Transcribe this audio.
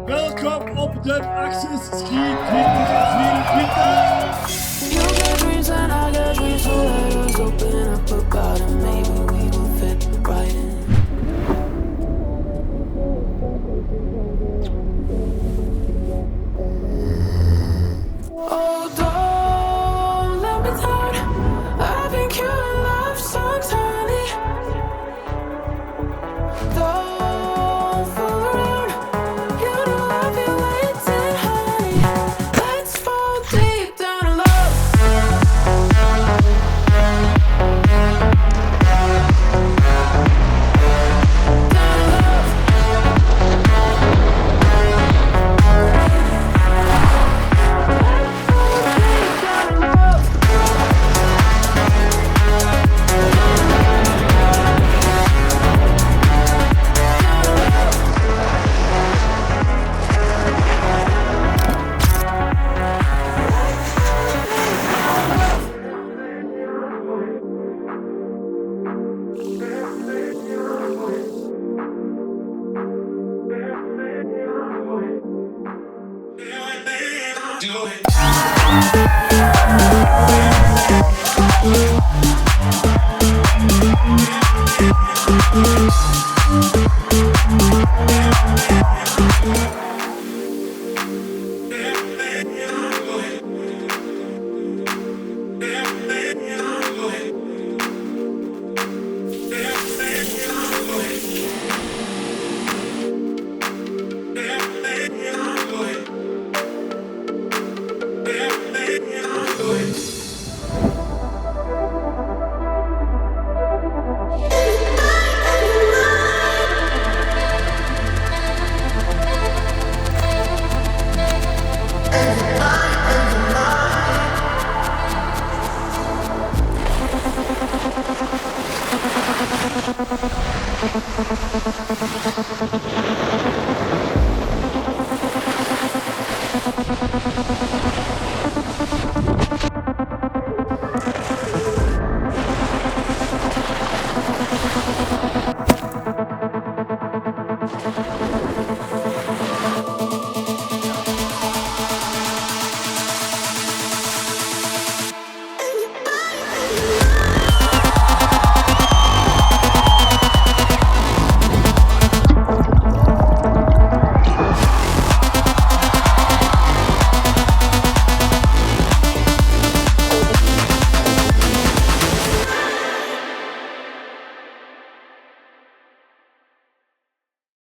Welkom op de AXXES Ski 2024. You got dreams and I got dreams, so let us open up about it. Maybe we will fit right in. Oh, don't let me down. I've been killing love songs, honey. Don't fool around. You know I've been waiting, honey. Let's fall deep down in love. Down in love.